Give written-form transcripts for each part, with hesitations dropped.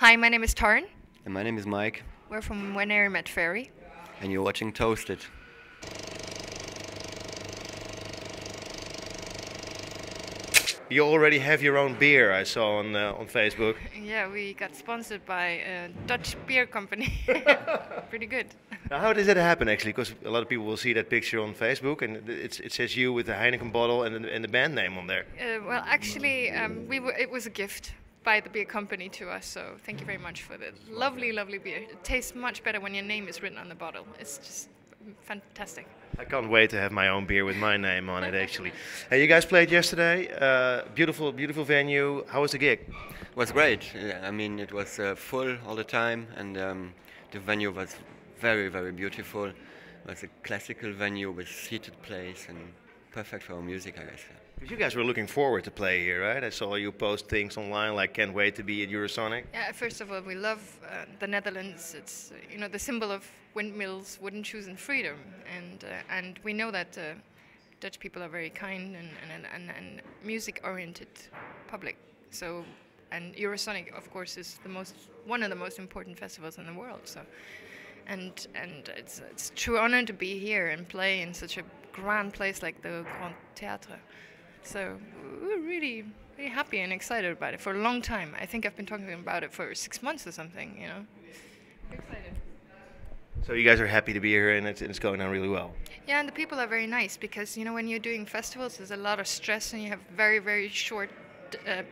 Hi, my name is Thorunn. And my name is Mike, We're from When Airy Met Fairy. and you're watching Toasted. You already have your own beer, I saw on Facebook. Yeah, we got sponsored by a Dutch beer company. Pretty good. Now, how does that happen actually? Because a lot of people will see that picture on Facebook, and it says you with the Heineken bottle and the band name on there. Well, actually, it was a gift by the beer company to us, so thank you very much for the lovely, lovely beer. It tastes much better when your name is written on the bottle. It's just fantastic. I can't wait to have my own beer with my name on it actually. Hey, you guys played yesterday. Beautiful, beautiful venue. How was the gig? It was great. Yeah, I mean, it was full all the time, and the venue was very, very beautiful. It was a classical venue with seated place and perfect for our music, I guess. Because you guys were looking forward to play here, right? I saw you post things online like "Can't wait to be at Eurosonic." Yeah, first of all, we love the Netherlands. It's the symbol of windmills, wooden shoes, and freedom. And we know that Dutch people are very kind and music-oriented public. So, and Eurosonic, of course, is one of the most important festivals in the world. So, and it's a true honor to be here and play in such a grand place like the Grand Theatre. So we're really, really happy and excited about it for a long time. I think I've been talking about it for 6 months or something, We're excited. So you guys are happy to be here, and it's going on really well. Yeah, and the people are very nice because, when you're doing festivals, there's a lot of stress and you have very, very short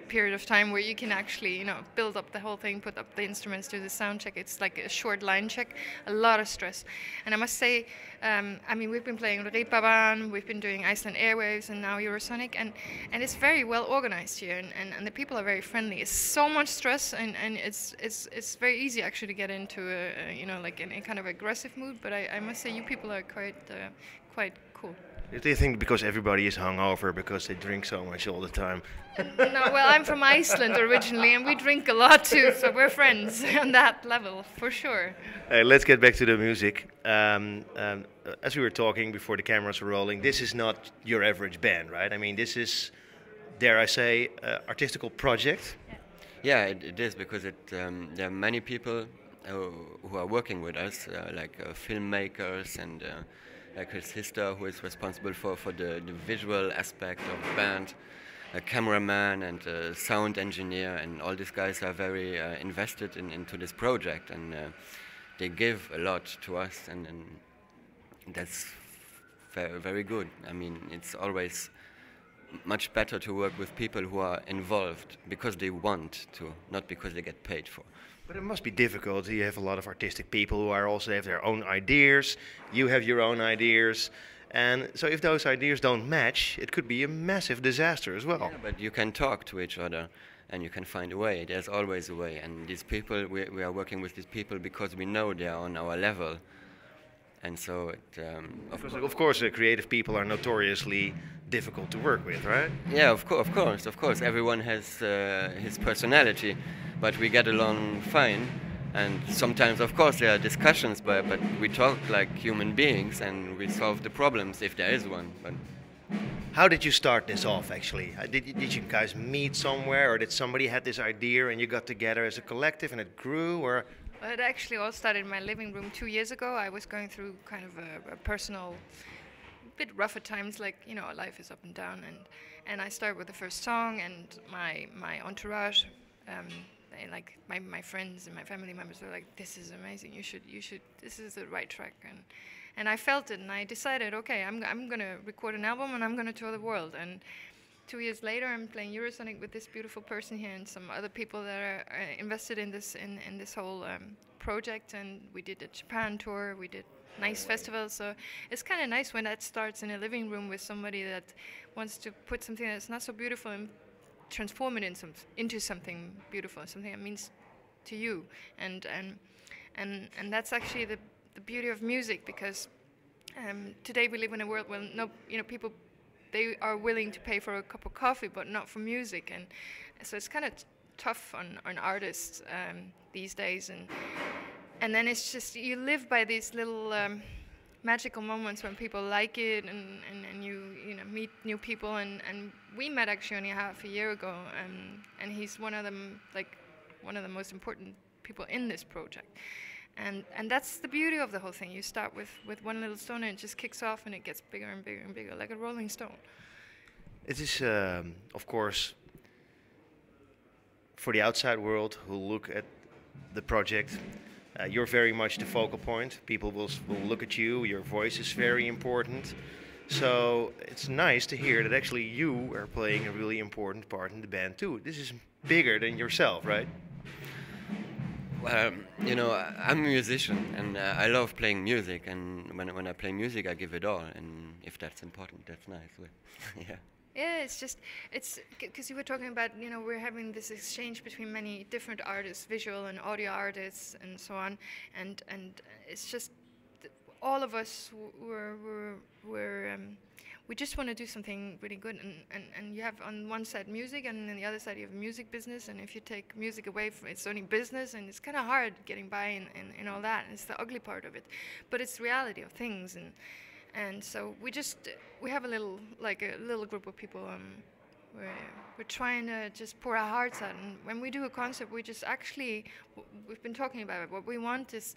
period of time where you can actually, build up the whole thing, put up the instruments, do the sound check. It's like a short line check, a lot of stress. And I must say, we've been playing Reeperbahn, we've been doing Iceland Airwaves, and now Eurosonic, and it's very well organized here, and the people are very friendly. It's so much stress, and it's very easy actually to get into like in a kind of aggressive mood. But I must say, you people are quite cool. Do you think because everybody is hungover because they drink so much all the time? No, well, I'm from Iceland originally, and we drink a lot too, so we're friends on that level, for sure. Hey, let's get back to the music. As we were talking before the cameras were rolling, this is not your average band, right? I mean, this is, dare I say, artistical project. Yeah, it is, because there are many people who are working with us, like filmmakers and like his sister, who is responsible for the visual aspect of the band, a cameraman and a sound engineer, and all these guys are very invested into this project, and they give a lot to us, and that's very, very good. I mean, it's always much better to work with people who are involved because they want to, not because they get paid for. But it must be difficult. You have a lot of artistic people who also have their own ideas. You have your own ideas. And so if those ideas don't match, it could be a massive disaster as well. Yeah, but you can talk to each other and you can find a way. There's always a way. And these people, we are working with these people because we know they are on our level. And so, of course, creative people are notoriously difficult to work with, right? Yeah, of course. Everyone has his personality, but we get along fine. And sometimes, of course, there are discussions, but we talk like human beings, and we solve the problems if there is one. But how did you start this off, actually? Did you guys meet somewhere, or did somebody had this idea and you got together as a collective and it grew, or? Well, it actually all started in my living room 2 years ago. I was going through kind of a personal, bit rougher times, like, life is up and down, and I started with the first song, and my entourage, like my friends and my family members were like, "This is amazing. You should. This is the right track." And I felt it, and I decided, okay, I'm gonna record an album, and I'm gonna tour the world. And 2 years later, I'm playing Eurosonic with this beautiful person here and some other people that are invested in this whole project. And we did a Japan tour. We did nice festivals. So it's kind of nice when that starts in a living room with somebody that wants to put something that's not so beautiful and transform it into something beautiful, something that means to you. And that's actually the beauty of music, because today we live in a world where people, they are willing to pay for a cup of coffee, but not for music, and so it's kind of tough on artists these days, and then it's just, you live by these little magical moments when people like it, and you meet new people, and we met actually only half a year ago, and he's one of one of the most important people in this project. And that's the beauty of the whole thing. You start with one little stone and it just kicks off and it gets bigger and bigger and bigger, like a rolling stone. It is, of course, for the outside world who look at the project, you're very much the focal point. People will look at you. Your voice is very important. So it's nice to hear that actually you are playing a really important part in the band too. This is bigger than yourself, right? Well, you know, I'm a musician and I love playing music. And when I play music, I give it all. And if that's important, that's nice. Yeah. Yeah, it's because you were talking about, you know, we're having this exchange between many different artists, visual and audio artists, and so on, and it's just all of us we just want to do something really good, and you have on one side music, and on the other side you have music business, and if you take music away from it's only business, and it's kind of hard getting by in all that, and it's the ugly part of it, but it's the reality of things. And so we have a little group of people. We're trying to just pour our hearts out. And when we do a concert, we just we've been talking about it. What we want is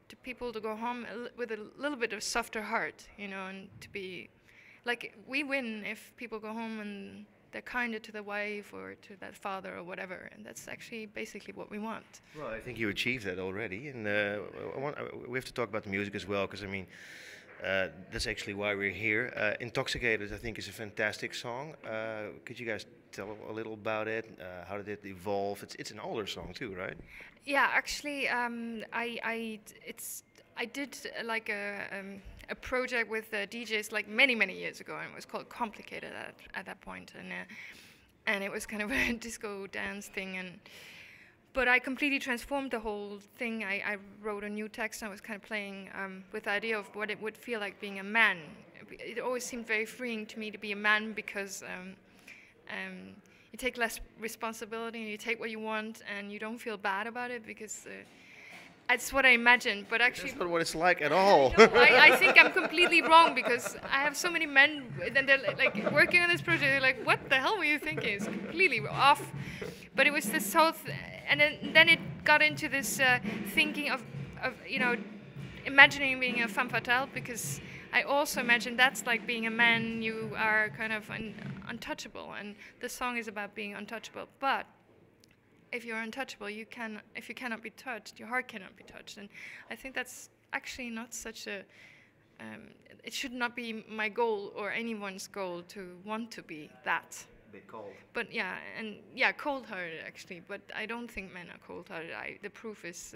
to people to go home with a little bit of softer heart, you know, and to be like we win if people go home and they're kinder to the wife or to that father or whatever. And that's actually basically what we want. Well, I think you achieved that already. And we have to talk about the music as well, because I mean. That's actually why we're here. Intoxicated, I think, is a fantastic song. Could you guys tell a little about it? How did it evolve? It's an older song too, right? Yeah, actually, I did like a project with DJs like many years ago, and it was called Complicated at that point, and it was kind of a disco dance thing, but I completely transformed the whole thing. I wrote a new text, and I was kind of playing with the idea of what it would feel like being a man. It always seemed very freeing to me to be a man, because you take less responsibility and you take what you want and you don't feel bad about it, because that's what I imagined. But actually, that's not what it's like at all. I think I'm completely wrong, because I have so many men, and they're like working on this project. They're like, "What the hell were you thinking?" It's completely off. But it was this whole, and then it got into this thinking of you know, imagining being a femme fatale, because I also imagine that's like being a man. You are kind of untouchable, and the song is about being untouchable. But if you're untouchable, if you cannot be touched, your heart cannot be touched. And I think that's actually not such a. It should not be my goal or anyone's goal to want to be that. Bit cold. But yeah, cold-hearted actually. But I don't think men are cold-hearted. The proof is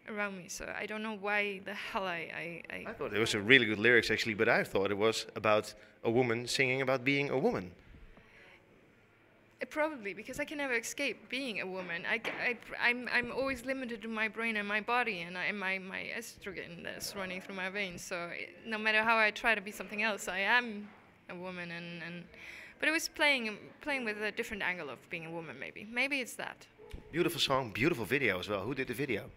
around me. So I don't know why the hell I thought it was a really good lyrics actually, but I thought it was about a woman singing about being a woman. Probably, because I can never escape being a woman. I'm always limited to my brain and my body, and my estrogen that's running through my veins. So no matter how I try to be something else, I am a woman. But it was playing with a different angle of being a woman, maybe. Maybe it's that. Beautiful song, beautiful video as well. Who did the video?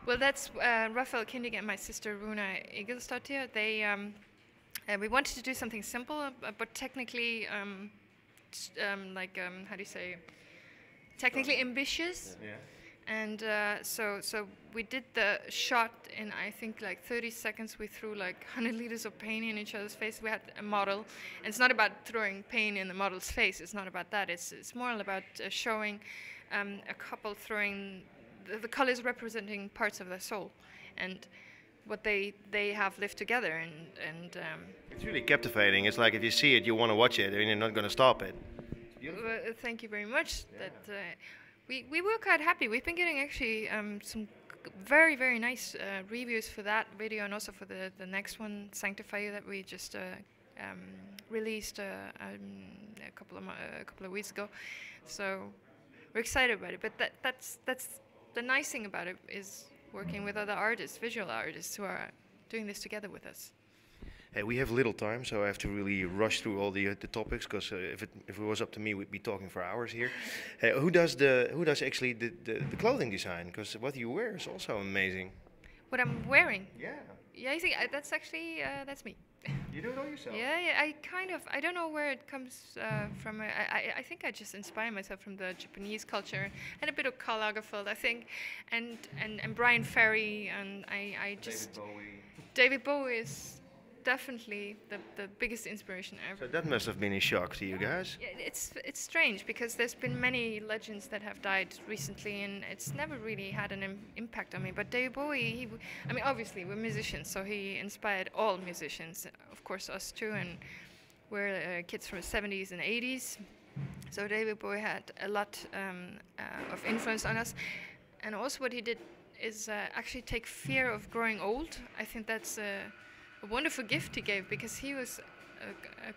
Well, that's Raphael, Kindig, and my sister Runa Egilsdottir. We wanted to do something simple, but technically, how do you say? Technically ambitious. Yeah. And so we did the shot in, I think, like 30 seconds. We threw like 100 liters of paint in each other's face. We had a model. And it's not about throwing paint in the model's face. It's not about that. It's more about showing a couple throwing the colors representing parts of their soul and what they have lived together. And it's really captivating. It's like if you see it, you want to watch it, and you're not going to stop it. Thank you very much. Yeah. That. We were quite happy. We've been getting actually some very nice reviews for that video, and also for the next one, Sanctify You, that we just released a couple of weeks ago. So we're excited about it. But that's the nice thing about it, is working with other artists, visual artists, who are doing this together with us. Hey, we have little time, so I have to really rush through all the topics, because if it was up to me, we'd be talking for hours here. Who does actually the clothing design? Because what you wear is also amazing. What I'm wearing? Yeah. Yeah, I think that's actually that's me. You do it all yourself? Yeah, I don't know where it comes from. I think I just inspire myself from the Japanese culture and a bit of Karl Lagerfeld, I think, and Brian Ferry, and I just... David Bowie is definitely the biggest inspiration ever. So that must have been a shock to you guys. Yeah, it's strange because there's been many legends that have died recently, and it's never really had an impact on me. But David Bowie, I mean, obviously we're musicians, so he inspired all musicians, of course us too, and we're kids from the 70s and 80s. So David Bowie had a lot of influence on us, and also what he did is actually take fear of growing old. I think that's a wonderful gift he gave, because he was a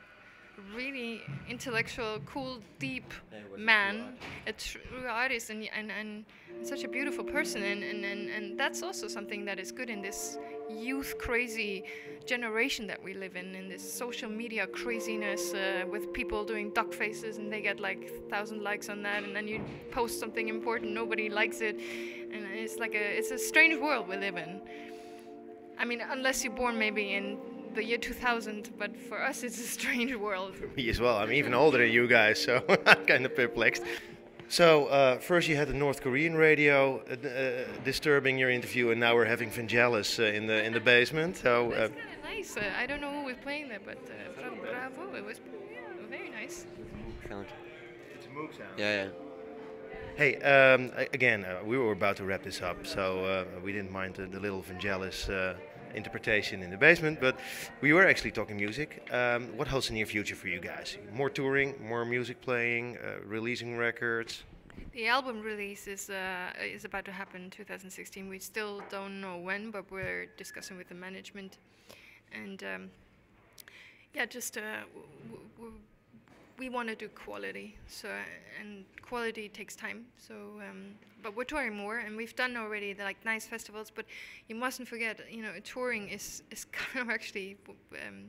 really intellectual, cool, deep man, a true artist, and such a beautiful person, and that's also something that is good in this youth crazy generation that we live in this social media craziness, with people doing duck faces and they get like 1,000 likes on that, and then you post something important, nobody likes it, and it's a strange world we live in. I mean, unless you're born maybe in the year 2000, but for us it's a strange world. For me as well. I'm even older than you guys, so I'm kind of perplexed. So first you had the North Korean radio disturbing your interview, and now we're having Vangelis in the basement. So that's kind of nice. I don't know who was playing there, but bravo! It was very nice. It's a moog sound. Yeah. Hey, again, we were about to wrap this up, so we didn't mind the little Vangelis interpretation in the basement, but we were actually talking music. What holds the near future for you guys? More touring, more music playing, releasing records? The album release is about to happen in 2016. We still don't know when, but we're discussing with the management, and we want to do quality, and quality takes time. So, but we're touring more, and we've done already nice festivals. But you mustn't forget, touring is kind of actually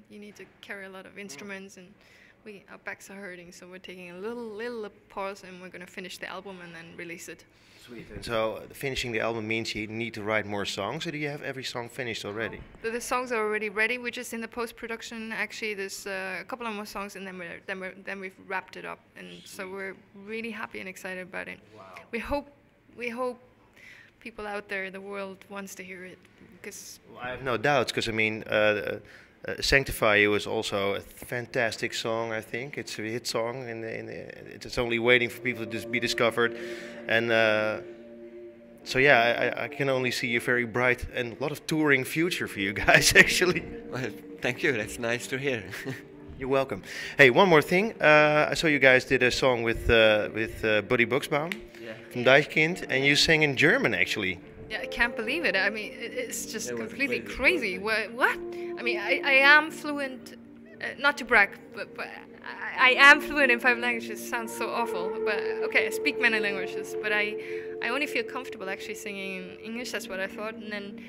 you need to carry a lot of instruments, and our backs are hurting. So we're taking a little pause, and we're going to finish the album and then release it. Sweet. And so finishing the album means you need to write more songs, or do you have every song finished already? The songs are already ready. We're just in the post-production. Actually, there's a couple of more songs, and then we've wrapped it up. And so we're really happy and excited about it. Wow. We hope people out there in the world wants to hear it, because I have no doubts. Because I mean, Sanctify You is also a fantastic song. I think it's a hit song, and it's only waiting for people to just be discovered. And so yeah, I can only see a very bright and a lot of touring future for you guys, actually. Well, thank you. That's nice to hear. You're welcome. Hey, one more thing. I saw you guys did a song with Buddy Buxbaum from Deichkind, and you sang in German, actually. Yeah, I can't believe it. I mean, it's just completely crazy. What? I mean, I am fluent, not to brag, but I am fluent in 5 languages. Sounds so awful, but okay, I speak many languages, but I only feel comfortable actually singing in English. That's what I thought, and then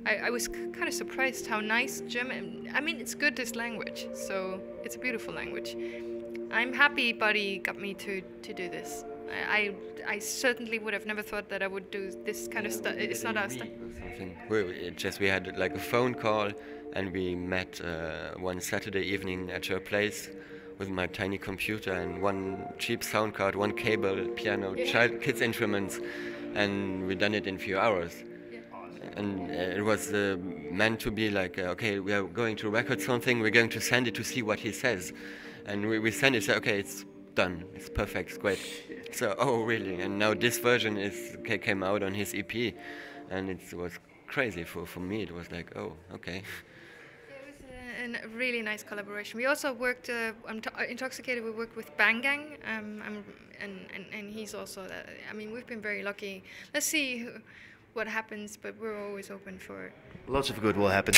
I was kind of surprised how nice German. I mean, it's good, this language, so it's a beautiful language. I'm happy Buddy got me to do this. I certainly would have never thought that I would do this kind of stuff. It's not our stuff. We had like a phone call, and we met one Saturday evening at your place with my tiny computer and one cheap sound card, one cable, piano, kids instruments, and we done it in a few hours. And it was meant to be like, okay, we are going to record something, we're going to send it to see what he says. And we send it, say, okay, it's done, it's perfect, it's great. So, oh really? And now this version came out on his EP, and it was crazy for me. It was like, oh, okay. It was a really nice collaboration. We also worked on Intoxicated. We worked with Bang Gang, and he's also. I mean, we've been very lucky. Let's see what happens, but we're always open for it. Lots of good will happen.